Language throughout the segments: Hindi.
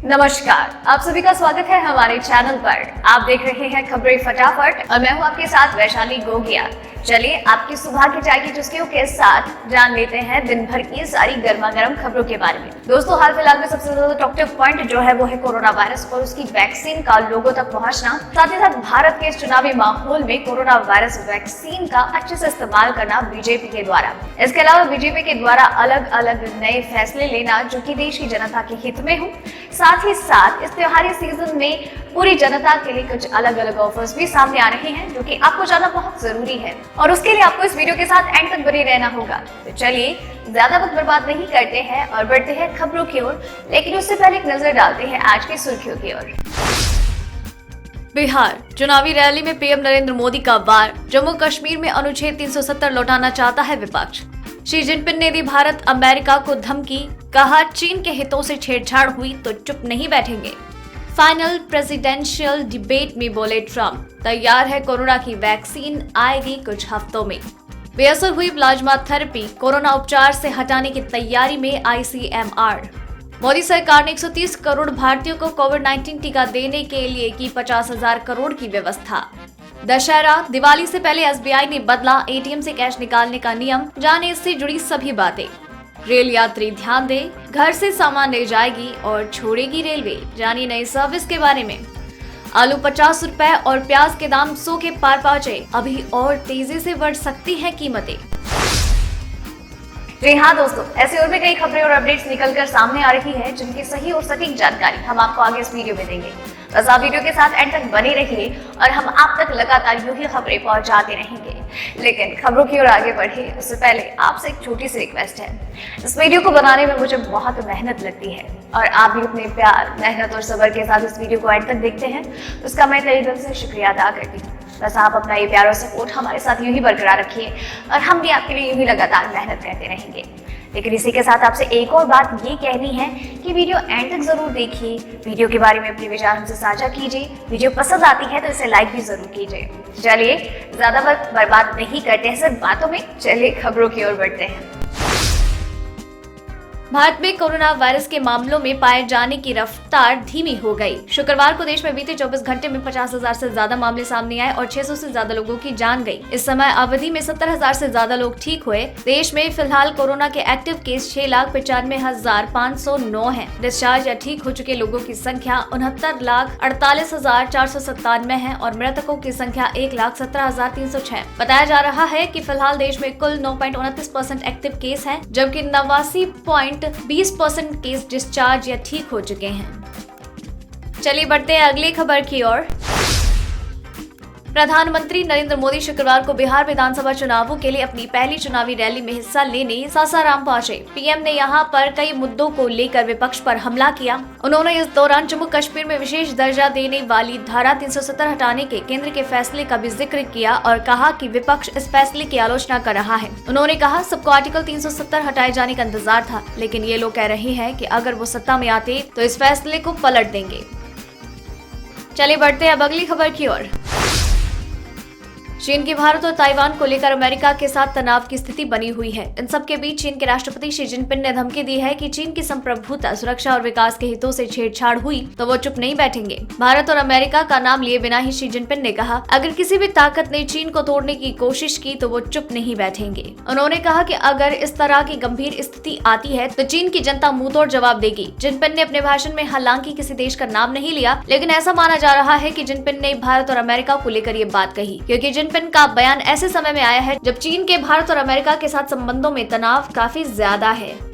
नमस्कार, आप सभी का स्वागत है हमारे चैनल पर। आप देख रहे हैं खबरें फटाफट और मैं हूं आपके साथ वैशाली गोगिया। चलिए आपकी सुबह की चाय की चुस्कियों के साथ जान लेते हैं दिन भर की सारी गर्मा गर्म खबरों के बारे में। दोस्तों, हाल फिलहाल में सबसे ज्यादा टॉक पॉइंट जो है वो है कोरोना वायरस और उसकी वैक्सीन का लोगों तक पहुंचना। साथ ही साथ भारत के इस चुनावी माहौल में कोरोना वायरस वैक्सीन का अच्छे से इस्तेमाल करना बीजेपी के द्वारा। इसके अलावा बीजेपी के द्वारा अलग अलग नए फैसले लेना जो कि देश की जनता के हित में हो। साथ ही साथ इस त्योहारी सीजन में पूरी जनता के लिए कुछ अलग अलग ऑफर्स भी सामने आ रहे हैं जो कि आपको जानना बहुत जरूरी है और उसके लिए आपको इस वीडियो के साथ एंड तक बने रहना होगा। तो चलिए ज्यादा वक्त बर्बाद नहीं करते हैं और बढ़ते हैं खबरों की ओर, लेकिन उससे पहले एक नजर डालते हैं आज की सुर्खियों की ओर। बिहार चुनावी रैली में पीएम नरेंद्र मोदी का वार। जम्मू कश्मीर में अनुच्छेद 370 लौटाना चाहता है विपक्ष। शी जिनपिंग ने दी भारत अमेरिका को धमकी, कहा चीन के हितों से छेड़छाड़ हुई तो चुप नहीं बैठेंगे। फाइनल प्रेसिडेंशियल डिबेट में बोले ट्रंप, तैयार है कोरोना की वैक्सीन, आएगी कुछ हफ्तों में। बेअसर हुई प्लाज्मा थेरेपी, कोरोना उपचार से हटाने की तैयारी में आईसीएमआर। मोदी सरकार ने 130 करोड़ भारतीयों को कोविड-19 टीका देने के लिए की 50,000 करोड़ की व्यवस्था। दशहरा दिवाली से पहले एसबीआई ने बदला एटीएम से कैश निकालने का नियम, जाने इससे जुड़ी सभी बातें। रेल यात्री ध्यान दें, घर से सामान ले जाएगी और छोड़ेगी रेलवे, जानिए नई सर्विस के बारे में। आलू 50 रुपए और प्याज के दाम 100 के पार पहुंचे, अभी और तेजी से बढ़ सकती हैं कीमतें। जी हाँ दोस्तों, ऐसे और भी कई खबरें और अपडेट्स निकलकर सामने आ रही है जिनकी सही और सटीक जानकारी हम आपको आगे इस वीडियो में देंगे। बस आप वीडियो के साथ एंड तक बने रहिए और हम आप तक लगातार यूं ही खबरें पहुंचाते रहेंगे। लेकिन खबरों की ओर आगे बढ़े उससे पहले आपसे एक छोटी सी रिक्वेस्ट है। इस वीडियो को बनाने में मुझे बहुत मेहनत लगती है और आप भी अपने प्यार, मेहनत और सब्र के साथ इस वीडियो को एंड तक देखते हैं, उसका मैं तहे दिल से शुक्रिया अदा करती हूँ। बस आप अपना ये प्यार और सपोर्ट हमारे साथ यूं ही बरकरार रखिए और हम भी आपके लिए यूं ही लगातार मेहनत करते रहेंगे। लेकिन इसी के साथ आपसे एक और बात ये कहनी है कि वीडियो एंड तक जरूर देखिए, वीडियो के बारे में अपने विचार हमसे साझा कीजिए। वीडियो पसंद आती है तो इसे लाइक भी जरूर कीजिए। चलिए ज्यादा वक्त बर्बाद नहीं करते हैं सिर्फ बातों में, चलिए खबरों की ओर बढ़ते हैं। भारत में कोरोना वायरस के मामलों में पाए जाने की रफ्तार धीमी हो गई। शुक्रवार को देश में बीते 24 घंटे में 50,000 से ज्यादा मामले सामने आए और 600 से ज्यादा लोगों की जान गई। इस समय अवधि में 70,000 से ज्यादा लोग ठीक हुए। देश में फिलहाल कोरोना के एक्टिव केस 6,95,509 हैं। डिस्चार्ज या ठीक हो चुके लोगों की संख्या 69,48,497 है और मृतकों की संख्या 1,17,306। बताया जा रहा है कि फिलहाल देश में कुल 9.29% एक्टिव केस हैं, जबकि 89.20% केस डिस्चार्ज या ठीक हो चुके हैं। चलिए बढ़ते हैं अगली खबर की ओर। प्रधानमंत्री नरेंद्र मोदी शुक्रवार को बिहार विधानसभा चुनावों के लिए अपनी पहली चुनावी रैली में हिस्सा लेने सासाराम पहुंचे। पीएम ने यहां पर कई मुद्दों को लेकर विपक्ष पर हमला किया। उन्होंने इस दौरान जम्मू कश्मीर में विशेष दर्जा देने वाली धारा 370 हटाने के केंद्र के फैसले का भी जिक्र किया और कहा कि विपक्ष इस फैसले की आलोचना कर रहा है। उन्होंने कहा सबको आर्टिकल 370 हटाए जाने का इंतजार था, लेकिन ये लोग कह रहे हैं कि अगर वो सत्ता में आते तो इस फैसले को पलट देंगे। चलिए बढ़ते हैं अब अगली खबर की ओर। चीन की भारत और ताइवान को लेकर अमेरिका के साथ तनाव की स्थिति बनी हुई है। इन सब के बीच चीन के राष्ट्रपति शी जिनपिंग ने धमकी दी है कि चीन की संप्रभुता, सुरक्षा और विकास के हितों से छेड़छाड़ हुई तो वो चुप नहीं बैठेंगे। भारत और अमेरिका का नाम लिए बिना ही शी जिनपिंग ने कहा, अगर किसी भी ताकत ने चीन को तोड़ने की कोशिश की तो वो चुप नहीं बैठेंगे। उन्होंने कहा कि अगर इस तरह की गंभीर स्थिति आती है तो चीन की जनता मुंहतोड़ जवाब देगी। जिनपिंग ने अपने भाषण में हालांकि किसी देश का नाम नहीं लिया, लेकिन ऐसा माना जा रहा है कि जिनपिंग ने भारत और अमेरिका को लेकर ये बात कही, क्योंकि जिनपिंग का बयान ऐसे समय में आया है जब चीन के भारत और अमेरिका के साथ संबंधों में तनाव काफी ज्यादा है।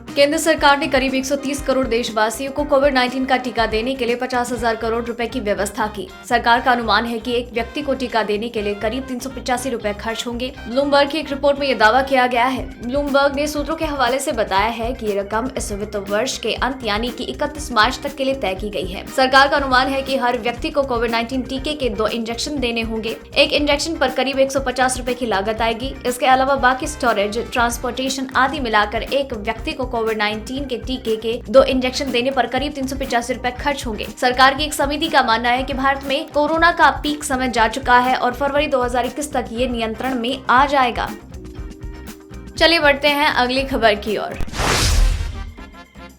केंद्र सरकार ने करीब 130 करोड़ देशवासियों को कोविड-19 का टीका देने के लिए 50,000 करोड़ रुपए की व्यवस्था की। सरकार का अनुमान है कि एक व्यक्ति को टीका देने के लिए करीब 385 रुपए खर्च होंगे। ब्लूमबर्ग की एक रिपोर्ट में यह दावा किया गया है। ब्लूमबर्ग ने सूत्रों के हवाले से बताया है कि ये रकम इस वित्त वर्ष के अंत यानी कि 31 मार्च तक के लिए तय की गई है। सरकार का अनुमान है कि हर व्यक्ति को कोविड-19 टीके के 2 इंजेक्शन देने होंगे। एक इंजेक्शन पर करीब 150 रुपए की लागत आएगी। इसके अलावा बाकी स्टोरेज, ट्रांसपोर्टेशन आदि मिलाकर एक व्यक्ति को कोविड-19 के टीके के 2 इंजेक्शन देने पर करीब 385 रुपए खर्च होंगे। सरकार की एक समिति का मानना है कि भारत में कोरोना का पीक समय जा चुका है और फरवरी 2021 तक ये नियंत्रण में आ जाएगा। चलिए बढ़ते हैं अगली खबर की ओर।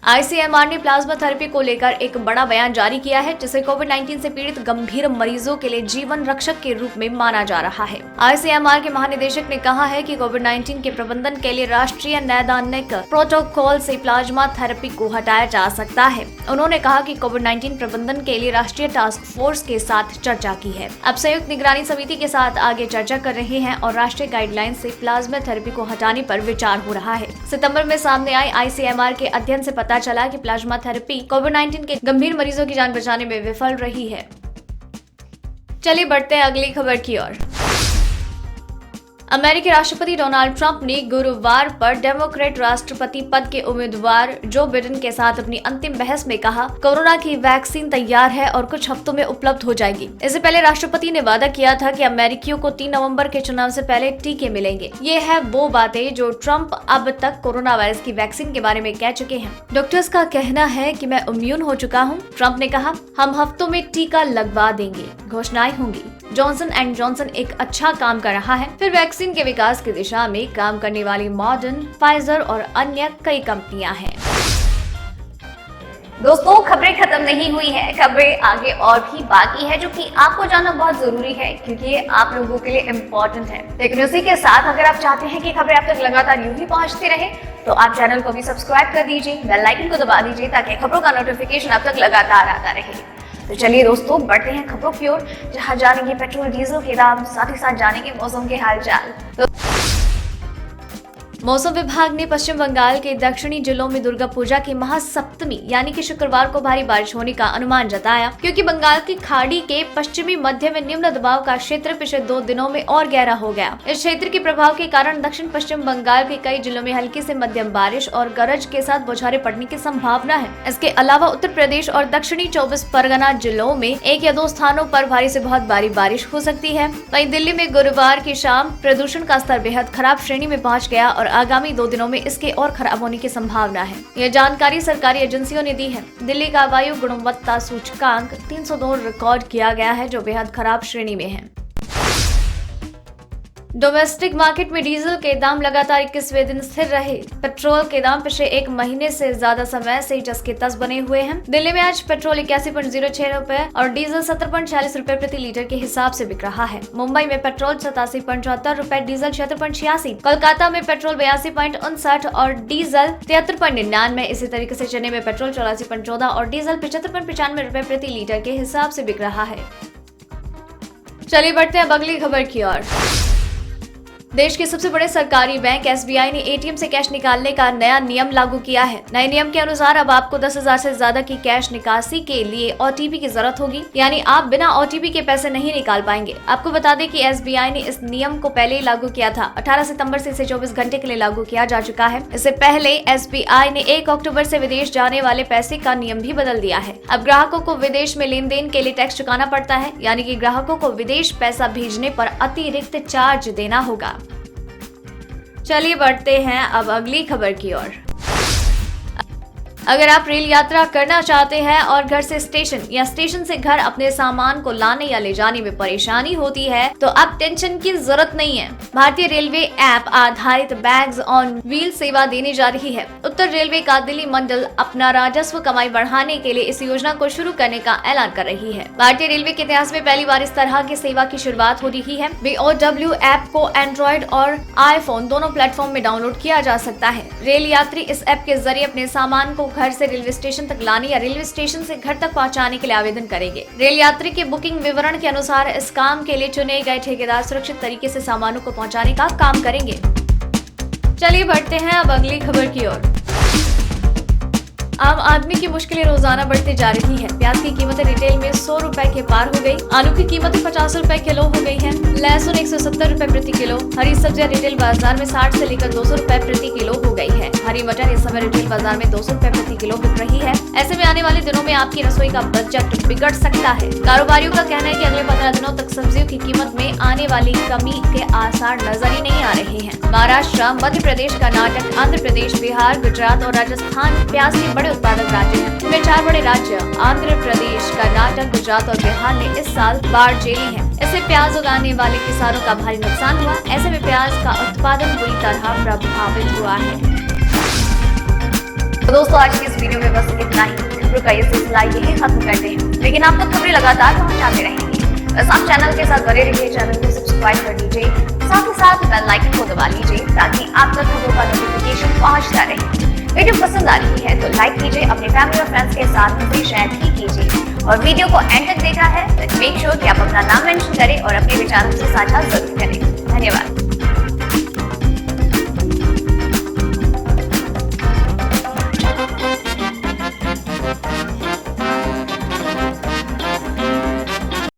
आईसीएमआर ने प्लाज्मा थेरेपी को लेकर एक बड़ा बयान जारी किया है, जिसे कोविड-19 से पीड़ित गंभीर मरीजों के लिए जीवन रक्षक के रूप में माना जा रहा है। आईसीएमआर के महानिदेशक ने कहा है कि कोविड-19 के प्रबंधन के लिए राष्ट्रीय नैदानिक प्रोटोकॉल से प्लाज्मा थेरेपी को हटाया जा सकता है। उन्होंने कहा कि कोविड-19 प्रबंधन के लिए राष्ट्रीय टास्क फोर्स के साथ चर्चा की है। अब संयुक्त निगरानी समिति के साथ आगे चर्चा कर रहे हैं और राष्ट्रीय गाइडलाइन से प्लाज्मा थेरेपी को हटाने पर विचार हो रहा है। सितंबर में सामने आए आईसीएमआर के अध्ययन से पता चला कि प्लाज्मा थेरेपी कोविड-19 के गंभीर मरीजों की जान बचाने में विफल रही है। चलिए बढ़ते हैं अगली खबर की ओर। अमेरिकी राष्ट्रपति डोनाल्ड ट्रंप ने गुरुवार पर डेमोक्रेट राष्ट्रपति पद के उम्मीदवार जो बिडेन के साथ अपनी अंतिम बहस में कहा, कोरोना की वैक्सीन तैयार है और कुछ हफ्तों में उपलब्ध हो जाएगी। इससे पहले राष्ट्रपति ने वादा किया था कि अमेरिकियों को 3 नवंबर के चुनाव से पहले टीके मिलेंगे। ये है वो बातें जो ट्रंप अब तक कोरोना वायरस की वैक्सीन के बारे में कह चुके हैं। डॉक्टर्स का कहना है कि मैं इम्यून हो चुका हूँ। ट्रंप ने कहा, हम हफ्तों में टीका लगवा देंगे, घोषणाएं होंगी। जॉनसन एंड जॉनसन एक अच्छा काम कर रहा है। फिर वैक्सीन के विकास की दिशा में काम करने वाली मॉडर्न, फाइजर और अन्य कई कंपनियां हैं। दोस्तों, खबरें खत्म नहीं हुई है, खबरें आगे और भी बाकी है, जो कि आपको जानना बहुत जरूरी है क्योंकि ये आप लोगों के लिए इम्पोर्टेंट है। लेकिन उसी के साथ अगर आप चाहते हैं कि खबरें आप तक लगातार यूं ही पहुंचती रहे तो आप चैनल को भी सब्सक्राइब कर दीजिए, बेल आइकन को दबा दीजिए ताकि खबरों का नोटिफिकेशन आप तक लगातार आता रहे। तो चलिए दोस्तों, बढ़ते हैं खबरों की ओर, जहां जानेंगे पेट्रोल डीजल के दाम, साथ ही साथ जानेंगे मौसम के हालचाल। तो मौसम विभाग ने पश्चिम बंगाल के दक्षिणी जिलों में दुर्गा पूजा की महासप्तमी यानी कि शुक्रवार को भारी बारिश होने का अनुमान जताया, क्योंकि बंगाल की खाड़ी के पश्चिमी मध्य में निम्न दबाव का क्षेत्र पिछले 2 दिनों में और गहरा हो गया। इस क्षेत्र के प्रभाव के कारण दक्षिण पश्चिम बंगाल के कई जिलों में हल्की से मध्यम बारिश और गरज के साथ बौछारें पड़ने की संभावना है। इसके अलावा उत्तर प्रदेश और दक्षिणी 24 परगना जिलों में 1 या 2 स्थानों पर भारी से बहुत भारी बारिश हो सकती है। वहीं दिल्ली में गुरुवार की शाम प्रदूषण का स्तर बेहद खराब श्रेणी में पहुंच गया और आगामी 2 दिनों में इसके और खराब होने की संभावना है। यह जानकारी सरकारी एजेंसियों ने दी है। दिल्ली का वायु गुणवत्ता सूचकांक 302 रिकॉर्ड किया गया है, जो बेहद खराब श्रेणी में है। डोमेस्टिक मार्केट में डीजल के दाम लगातार 21वें दिन स्थिर रहे। पेट्रोल के दाम पिछले 1 महीने से ज्यादा समय से जस के तस बने हुए हैं। दिल्ली में आज पेट्रोल 81.06 रुपए और डीजल 70.46 रुपए प्रति लीटर के हिसाब से बिक रहा है। मुंबई में पेट्रोल 87.74 रुपए, डीजल 76.86, कोलकाता में पेट्रोल 82.59 और डीजल 73.99। इसी तरीके से चेन्नई में पेट्रोल 84.14 और डीजल 75.95 रुपए प्रति लीटर के हिसाब से बिक रहा है। चलिए बढ़ते हैं अब अगली खबर की ओर। देश के सबसे बड़े सरकारी बैंक एसबीआई ने एटीएम से कैश निकालने का नया नियम लागू किया है। नए नियम के अनुसार अब आपको 10,000 से ज्यादा की कैश निकासी के लिए ओटीपी की जरूरत होगी, यानी आप बिना ओटीपी के पैसे नहीं निकाल पाएंगे। आपको बता दें कि एसबीआई ने इस नियम को पहले ही लागू किया था। 18 सितंबर से इसे 24 घंटे के लिए लागू किया जा चुका है। इससे पहले एसबीआई ने 1 अक्टूबर से विदेश जाने वाले पैसे का नियम भी बदल दिया है। अब ग्राहकों को विदेश में लेन देन के लिए टैक्स चुकाना पड़ता है, यानी कि ग्राहकों को विदेश पैसा भेजने पर अतिरिक्त चार्ज देना होगा। चलिए बढ़ते हैं अब अगली खबर की ओर। अगर आप रेल यात्रा करना चाहते हैं और घर से स्टेशन या स्टेशन से घर अपने सामान को लाने या ले जाने में परेशानी होती है तो अब टेंशन की जरूरत नहीं है। भारतीय रेलवे ऐप आधारित बैग्स ऑन व्हील सेवा देने जा रही है। उत्तर रेलवे का दिल्ली मंडल अपना राजस्व कमाई बढ़ाने के लिए इस योजना को शुरू करने का ऐलान कर रही है। भारतीय रेलवे के इतिहास में पहली बार इस तरह की सेवा की शुरुआत हो रही है। BOW ऐप को एंड्रॉइड और आईफोन दोनों प्लेटफॉर्म में डाउनलोड किया जा सकता है। रेल यात्री इस ऐप के जरिए अपने सामान को घर से रेलवे स्टेशन तक लाने या रेलवे स्टेशन से घर तक पहुंचाने के लिए आवेदन करेंगे। रेल यात्री के बुकिंग विवरण के अनुसार इस काम के लिए चुने गए ठेकेदार सुरक्षित तरीके से सामानों को पहुंचाने का काम करेंगे। चलिए बढ़ते हैं अब अगली खबर की ओर। आम आदमी की मुश्किलें रोजाना बढ़ती जा रही है। प्याज की कीमतें रिटेल में 100 रुपए के पार हो गई। आलू की कीमतें 50 रुपए किलो हो गई है। लहसुन 170 रुपए प्रति किलो। हरी सब्जियां रिटेल बाजार में 60 से लेकर 200 रुपए प्रति किलो हो गई है। हरी मटर इस समय रिटेल बाजार में 200 रुपए प्रति किलो बिक रही है। ऐसे में आने वाले दिनों में आपकी रसोई का बजट बिगड़ सकता है। कारोबारियों का कहना है कि अगले 15 दिनों तक सब्जियों की कीमत में आने वाली कमी के आसार नजर ही नहीं आ रहे हैं। महाराष्ट्र, मध्य प्रदेश, कर्नाटक, आंध्र प्रदेश, बिहार, गुजरात और राजस्थान प्याज के बड़े उत्पादक राज्य हैं। इनमें 4 बड़े राज्य आंध्र प्रदेश, कर्नाटक, गुजरात और बिहार ने इस साल बाढ़ झेली है। इससे प्याज उगाने वाले किसानों का भारी नुकसान हुआ। ऐसे में प्याज का उत्पादन बुरी तरह प्रभावित हुआ है। तो दोस्तों आज की इस वीडियो में बस इतना ही। खबरों का ये सिलसिला यही खत्म करते हैं, लेकिन आप तक खबरें लगातार पहुंचाते रहेंगे। बस आप चैनल के साथ बने रहिए, चैनल को सब्सक्राइब कर लीजिए, साथ ही साथ बेल आइकन को दबा लीजिए ताकि आप तक खबरों का नोटिफिकेशन पहुंचता रहे। वीडियो पसंद आ रही है तो लाइक कीजिए, अपने फैमिली और फ्रेंड्स के साथ मुझे शेयर भी कीजिए और वीडियो को एंड तक देखा है तो मेक श्योर कि आप अपना नाम मेंशन करें और अपने विचारों से साझा जरूर करें। धन्यवाद।